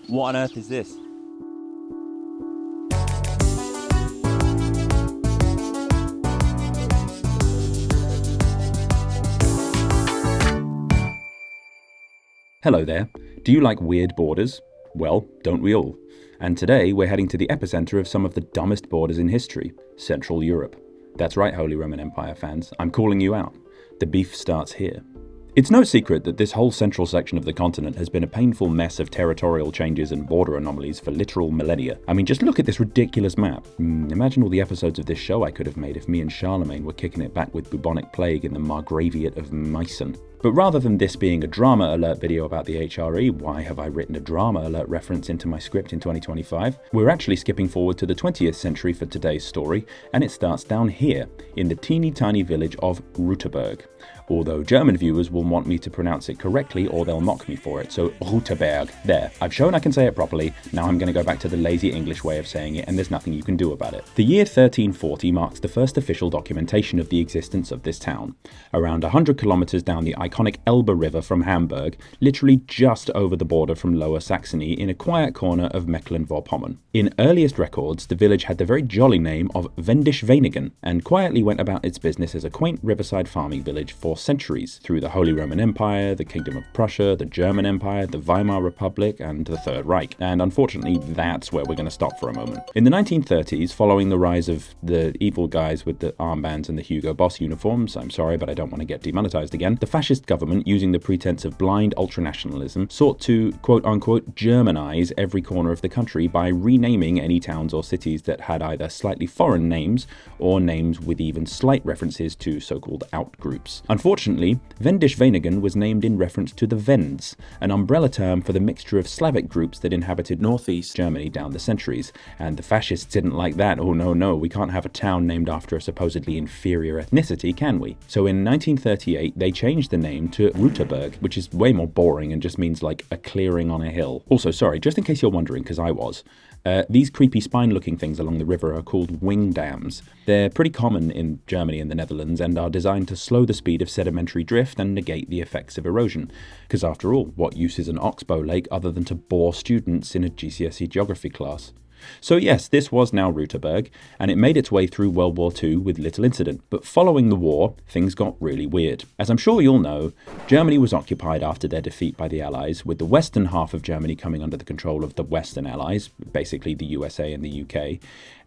What on earth is this? Hello there. Do you like weird borders? Well, don't we all? And today we're heading to the epicenter of some of the dumbest borders in history, Central Europe. That's right, Holy Roman Empire fans, I'm calling you out. The beef starts here. It's no secret that this whole central section of the continent has been a painful mess of territorial changes and border anomalies for literal millennia. I mean, just look at this ridiculous map. Imagine all the episodes of this show I could have made if me and Charlemagne were kicking it back with bubonic plague in the Margraviate of Meissen. But rather than this being a drama alert video about the HRE, why have I written a drama alert reference into my script in 2025? We're actually skipping forward to the 20th century for today's story, and it starts down here, in the teeny tiny village of Rüterberg. Although German viewers will want me to pronounce it correctly or they'll mock me for it, so Rüterberg. There, I've shown I can say it properly, now I'm going to go back to the lazy English way of saying it, and there's nothing you can do about it. The year 1340 marks the first official documentation of the existence of this town. Around 100 kilometers down the iconic Elbe River from Hamburg, literally just over the border from Lower Saxony in a quiet corner of Mecklenberg-Vorpommern. In earliest records, the village had the very jolly name of Wendisch-Wenigen, and quietly went about its business as a quaint riverside farming village for centuries, through the Holy Roman Empire, the Kingdom of Prussia, the German Empire, the Weimar Republic, and the Third Reich. And unfortunately, that's where we're going to stop for a moment. In the 1930s, following the rise of the evil guys with the armbands and the Hugo Boss uniforms, I'm sorry, but I don't want to get demonetized again, the fascist government, using the pretense of blind ultranationalism, sought to quote-unquote Germanize every corner of the country by renaming any towns or cities that had either slightly foreign names or names with even slight references to so-called outgroups. Unfortunately, Wendisch-Wenigen was named in reference to the Wends, an umbrella term for the mixture of Slavic groups that inhabited northeast Germany down the centuries, and the fascists didn't like that. Oh no, we can't have a town named after a supposedly inferior ethnicity, can we? So in 1938, they changed the name to Rüterberg, which is way more boring and just means like a clearing on a hill. Also, sorry, just in case you're wondering, because I was, these creepy spine-looking things along the river are called wing dams. They're pretty common in Germany and the Netherlands and are designed to slow the speed of sedimentary drift and negate the effects of erosion. Because after all, what use is an oxbow lake other than to bore students in a GCSE geography class? So yes, this was now Rüterberg, and it made its way through World War II with little incident. But following the war, things got really weird. As I'm sure you'll know, Germany was occupied after their defeat by the Allies, with the western half of Germany coming under the control of the Western Allies, basically the USA and the UK,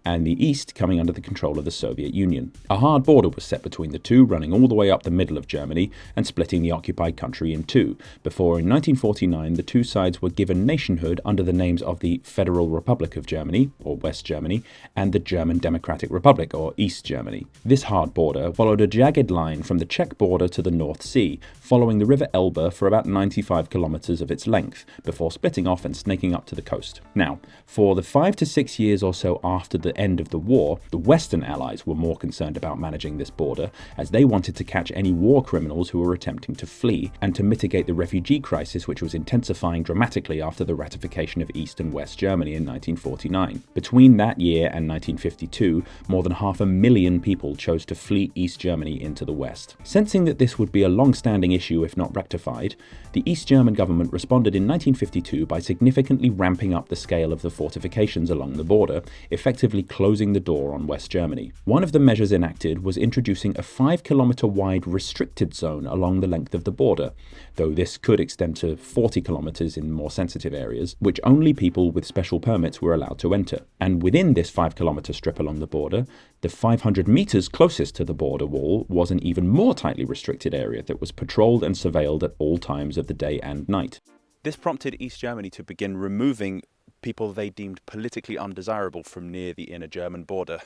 and the east coming under the control of the Soviet Union. A hard border was set between the two, running all the way up the middle of Germany and splitting the occupied country in two, before in 1949 the two sides were given nationhood under the names of the Federal Republic of Germany, or West Germany, and the German Democratic Republic, or East Germany. This hard border followed a jagged line from the Czech border to the North Sea, following the River Elbe for about 95 kilometers of its length, before splitting off and snaking up to the coast. Now, for the 5 to 6 years or so after the end of the war, the Western Allies were more concerned about managing this border, as they wanted to catch any war criminals who were attempting to flee, and to mitigate the refugee crisis which was intensifying dramatically after the ratification of East and West Germany in 1949. Between that year and 1952, more than 500,000 people chose to flee East Germany into the West. Sensing that this would be a long-standing issue if not rectified, the East German government responded in 1952 by significantly ramping up the scale of the fortifications along the border, effectively closing the door on West Germany. One of the measures enacted was introducing a 5-kilometer wide restricted zone along the length of the border, though this could extend to 40 kilometers in more sensitive areas, which only people with special permits were allowed to enter. And within this 5-kilometer strip along the border, the 500 meters closest to the border wall was an even more tightly restricted area that was patrolled and surveilled at all times of the day and night. This prompted East Germany to begin removing people they deemed politically undesirable from near the inner German border,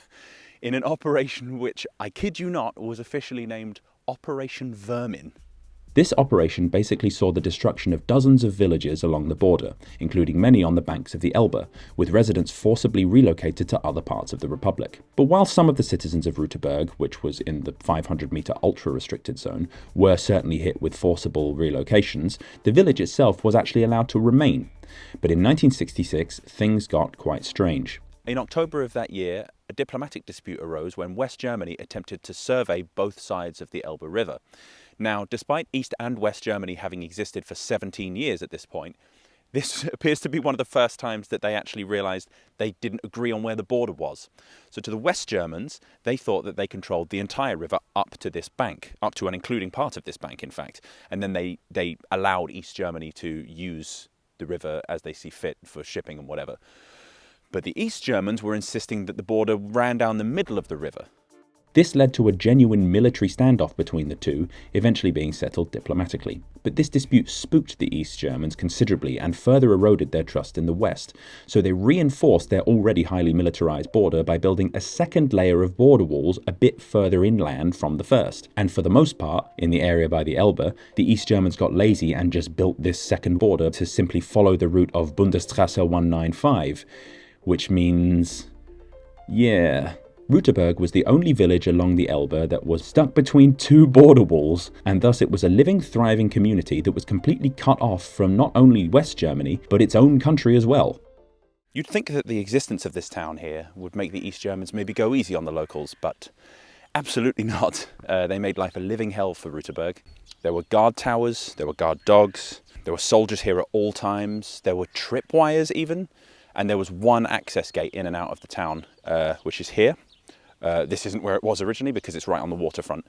in an operation which, I kid you not, was officially named Operation Vermin. This operation basically saw the destruction of dozens of villages along the border, including many on the banks of the Elbe, with residents forcibly relocated to other parts of the Republic. But while some of the citizens of Rüterberg, which was in the 500-meter ultra-restricted zone, were certainly hit with forcible relocations, the village itself was actually allowed to remain. But in 1966, things got quite strange. In October of that year, a diplomatic dispute arose when West Germany attempted to survey both sides of the Elbe River. Now, despite East and West Germany having existed for 17 years at this point, This appears to be one of the first times that they actually realised they didn't agree on where the border was. So to the West Germans, they thought that they controlled the entire river up to this bank, up to and including part of this bank, in fact. And then they allowed East Germany to use the river as they see fit for shipping and whatever. But the East Germans were insisting that the border ran down the middle of the river. This led to a genuine military standoff between the two, eventually being settled diplomatically. But this dispute spooked the East Germans considerably and further eroded their trust in the West, so they reinforced their already highly militarized border by building a second layer of border walls a bit further inland from the first. And for the most part, in the area by the Elbe, the East Germans got lazy and just built this second border to simply follow the route of Bundesstraße 195, which means... yeah... Rüterberg was the only village along the Elbe that was stuck between two border walls, and thus it was a living, thriving community that was completely cut off from not only West Germany, but its own country as well. You'd think that the existence of this town here would make the East Germans maybe go easy on the locals, but absolutely not. They made life a living hell for Rüterberg. There were guard towers, there were guard dogs, there were soldiers here at all times, there were tripwires even, and there was one access gate in and out of the town, which is here. This isn't where it was originally because it's right on the waterfront.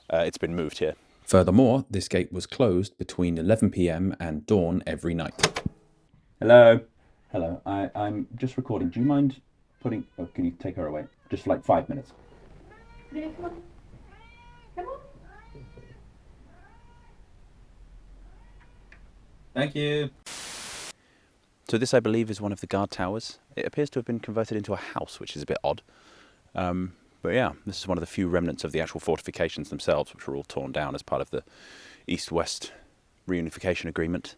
It's been moved here. Furthermore, this gate was closed between 11 p.m. and dawn every night. Hello? Hello, I'm just recording. Do you mind putting... oh, can you take her away? Just for like 5 minutes. Yeah, come on. Come on. Thank you. So this, I believe, is one of the guard towers. It appears to have been converted into a house, which is a bit odd. But yeah, this is one of the few remnants of the actual fortifications themselves, which were all torn down as part of the East-West reunification agreement.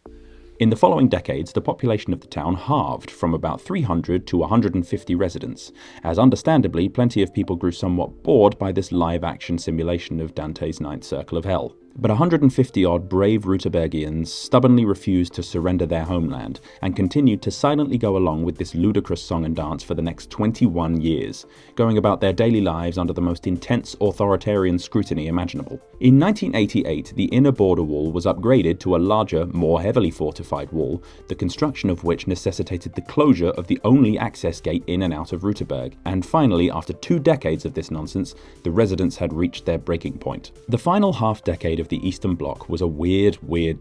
In the following decades, the population of the town halved from about 300 to 150 residents, as understandably plenty of people grew somewhat bored by this live-action simulation of Dante's Ninth Circle of Hell. But 150-odd brave Rüterbergians stubbornly refused to surrender their homeland and continued to silently go along with this ludicrous song and dance for the next 21 years, going about their daily lives under the most intense authoritarian scrutiny imaginable. In 1988, the inner border wall was upgraded to a larger, more heavily fortified wall, the construction of which necessitated the closure of the only access gate in and out of Rüterberg. And finally, after 2 decades of this nonsense, the residents had reached their breaking point. The final half-decade of the Eastern Bloc was a weird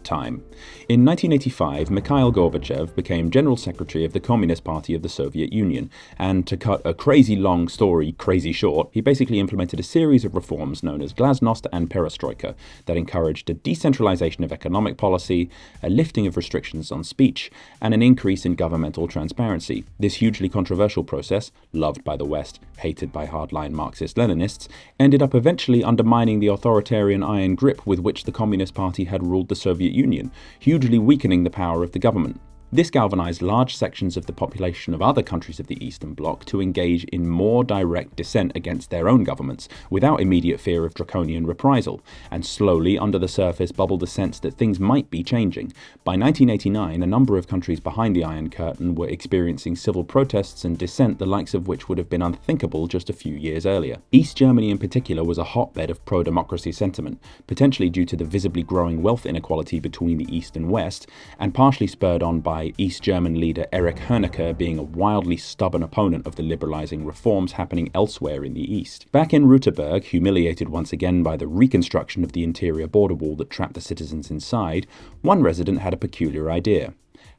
time. In 1985, Mikhail Gorbachev became General Secretary of the Communist Party of the Soviet Union, and to cut a crazy long story crazy short, he basically implemented a series of reforms known as Glasnost and Perestroika that encouraged a decentralization of economic policy, a lifting of restrictions on speech, and an increase in governmental transparency. This hugely controversial process, loved by the West, hated by hardline Marxist-Leninists, ended up eventually undermining the authoritarian iron grip with which the Communist Party had ruled the Soviet Union, hugely weakening the power of the government. This galvanized large sections of the population of other countries of the Eastern Bloc to engage in more direct dissent against their own governments, without immediate fear of draconian reprisal, and slowly, under the surface, bubbled a sense that things might be changing. By 1989, a number of countries behind the Iron Curtain were experiencing civil protests and dissent the likes of which would have been unthinkable just a few years earlier. East Germany in particular was a hotbed of pro-democracy sentiment, potentially due to the visibly growing wealth inequality between the East and West, and partially spurred on by East German leader Erich Honecker being a wildly stubborn opponent of the liberalizing reforms happening elsewhere in the East. Back in Rüterberg, humiliated once again by the reconstruction of the interior border wall that trapped the citizens inside, one resident had a peculiar idea.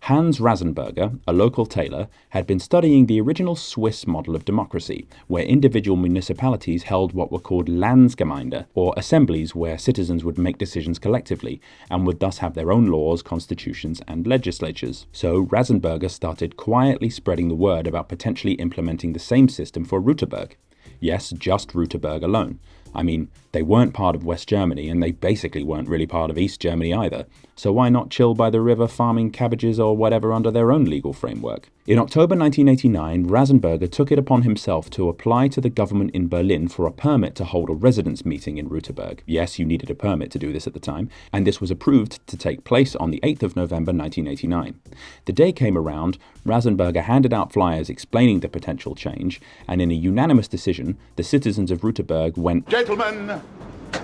Hans Rasenberger, a local tailor, had been studying the original Swiss model of democracy, where individual municipalities held what were called Landsgemeinde, or assemblies where citizens would make decisions collectively, and would thus have their own laws, constitutions, and legislatures. So Rasenberger started quietly spreading the word about potentially implementing the same system for Rüterberg. Yes, just Rüterberg alone. I mean, they weren't part of West Germany, and they basically weren't really part of East Germany either, so why not chill by the river farming cabbages or whatever under their own legal framework? In October 1989, Rasenberger took it upon himself to apply to the government in Berlin for a permit to hold a residents' meeting in Rüterberg. Yes, you needed a permit to do this at the time, and this was approved to take place on the 8th of November 1989. The day came around, Rasenberger handed out flyers explaining the potential change, and in a unanimous decision, the citizens of Rüterberg went, "Gentlemen,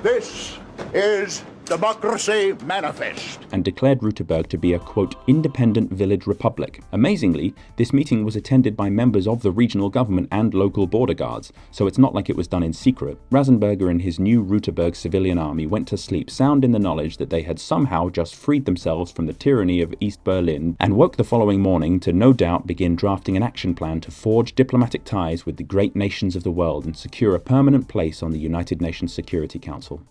this is Democracy Manifest. And declared Rüterberg to be a, quote, independent village republic. Amazingly, this meeting was attended by members of the regional government and local border guards, so it's not like it was done in secret. Rasenberger and his new Rüterberg civilian army went to sleep sound in the knowledge that they had somehow just freed themselves from the tyranny of East Berlin, and woke the following morning to no doubt begin drafting an action plan to forge diplomatic ties with the great nations of the world and secure a permanent place on the United Nations Security Council.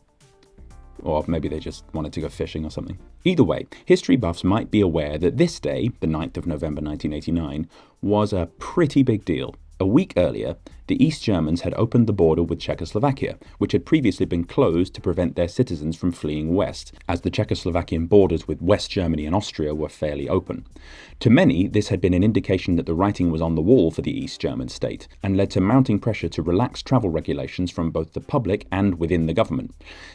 Or maybe they just wanted to go fishing or something. Either way, history buffs might be aware that this day, the 9th of November 1989, was a pretty big deal. A week earlier, the East Germans had opened the border with Czechoslovakia, which had previously been closed to prevent their citizens from fleeing west, as the Czechoslovakian borders with West Germany and Austria were fairly open. To many, this had been an indication that the writing was on the wall for the East German state, and led to mounting pressure to relax travel regulations from both the public and within the government.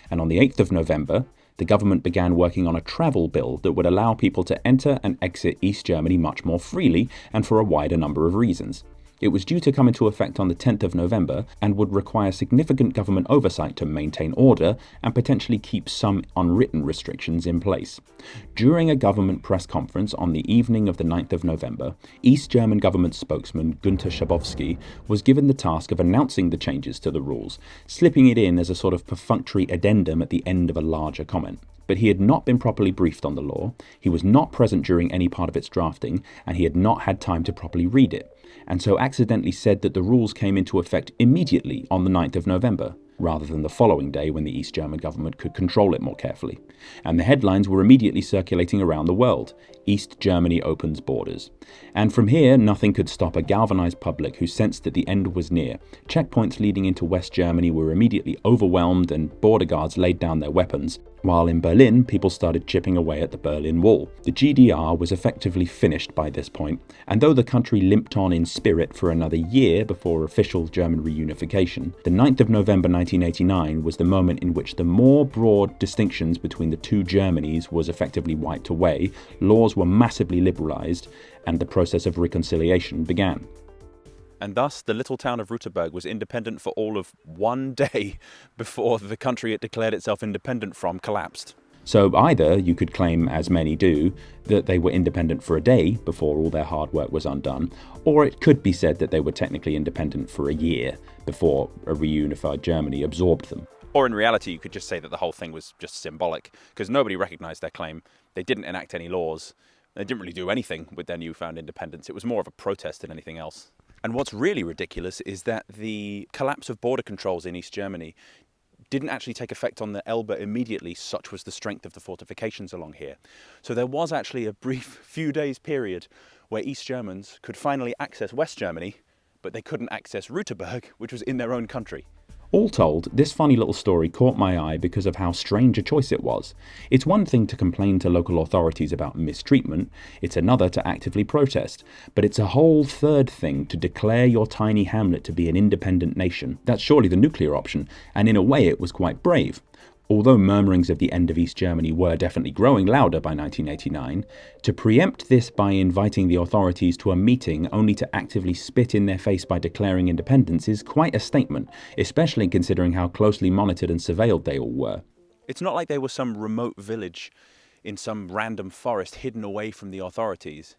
And on the 8th of November, the government began working on a travel bill that would allow people to enter and exit East Germany much more freely and for a wider number of reasons. It was due to come into effect on the 10th of November and would require significant government oversight to maintain order and potentially keep some unwritten restrictions in place. During a government press conference on the evening of the 9th of November, East German government spokesman Günther Schabowski was given the task of announcing the changes to the rules, slipping it in as a sort of perfunctory addendum at the end of a larger comment. But he had not been properly briefed on the law, he was not present during any part of its drafting, and he had not had time to properly read it, and so accidentally said that the rules came into effect immediately on the 9th of November, rather than the following day when the East German government could control it more carefully. And the headlines were immediately circulating around the world. East Germany opens borders. And from here, nothing could stop a galvanized public who sensed that the end was near. Checkpoints leading into West Germany were immediately overwhelmed and border guards laid down their weapons, while in Berlin, people started chipping away at the Berlin Wall. The GDR was effectively finished by this point, and though the country limped on in spirit for another year before official German reunification, the 9th of November 1989 was the moment in which the more broad distinctions between the two Germanys was effectively wiped away, laws were massively liberalized, and the process of reconciliation began. And thus the little town of Rüterberg was independent for all of one day before the country it declared itself independent from collapsed. So either you could claim, as many do, that they were independent for a day before all their hard work was undone, or it could be said that they were technically independent for a year before a reunified Germany absorbed them. Or in reality, you could just say that the whole thing was just symbolic, because nobody recognised their claim. They didn't enact any laws. They didn't really do anything with their newfound independence. It was more of a protest than anything else. And what's really ridiculous is that the collapse of border controls in East Germany didn't actually take effect on the Elbe immediately, such was the strength of the fortifications along here. So there was actually a brief few days period where East Germans could finally access West Germany, but they couldn't access Rüterberg, which was in their own country. All told, this funny little story caught my eye because of how strange a choice it was. It's one thing to complain to local authorities about mistreatment, it's another to actively protest, but it's a whole third thing to declare your tiny hamlet to be an independent nation. That's surely the nuclear option, and in a way it was quite brave. Although murmurings of the end of East Germany were definitely growing louder by 1989, to preempt this by inviting the authorities to a meeting only to actively spit in their face by declaring independence is quite a statement, especially considering how closely monitored and surveilled they all were. It's not like they were some remote village in some random forest hidden away from the authorities.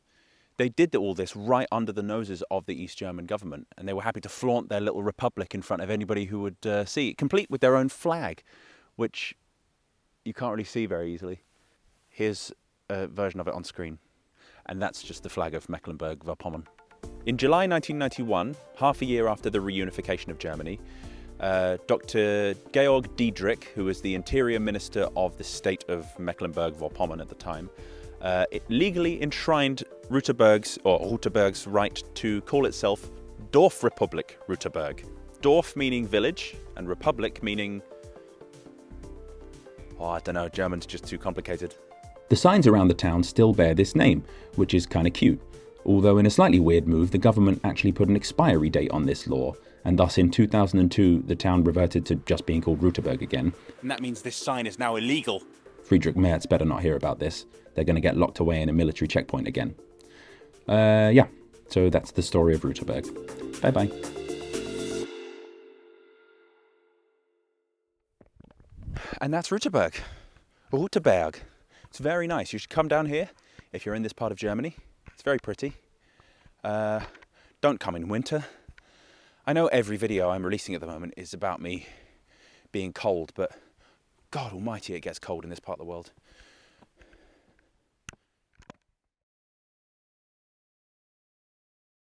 They did all this right under the noses of the East German government, and they were happy to flaunt their little republic in front of anybody who would see it, complete with their own flag, which you can't really see very easily. Here's a version of it on screen, and that's just the flag of Mecklenberg-Vorpommern. In July 1991, half a year after the reunification of Germany, Dr. Georg Diederik, who was the Interior Minister of the state of Mecklenburg-Vorpommern at the time, it legally enshrined Rüterberg's right to call itself Dorfrepublik Rüterberg. Dorf meaning village, and Republic meaning... I don't know, German's just too complicated. The signs around the town still bear this name, which is kinda cute. Although in a slightly weird move, the government actually put an expiry date on this law, and thus in 2002 the town reverted to just being called Rüterberg again. And that means this sign is now illegal. Friedrich Merz better not hear about this. They're going to get locked away in a military checkpoint again. Yeah, so that's the story of Rüterberg. Bye-bye. And that's Rüterberg. Rüterberg. It's very nice. You should come down here if you're in this part of Germany. It's very pretty. Don't come in winter. I know every video I'm releasing at the moment is about me being cold, but God almighty, it gets cold in this part of the world.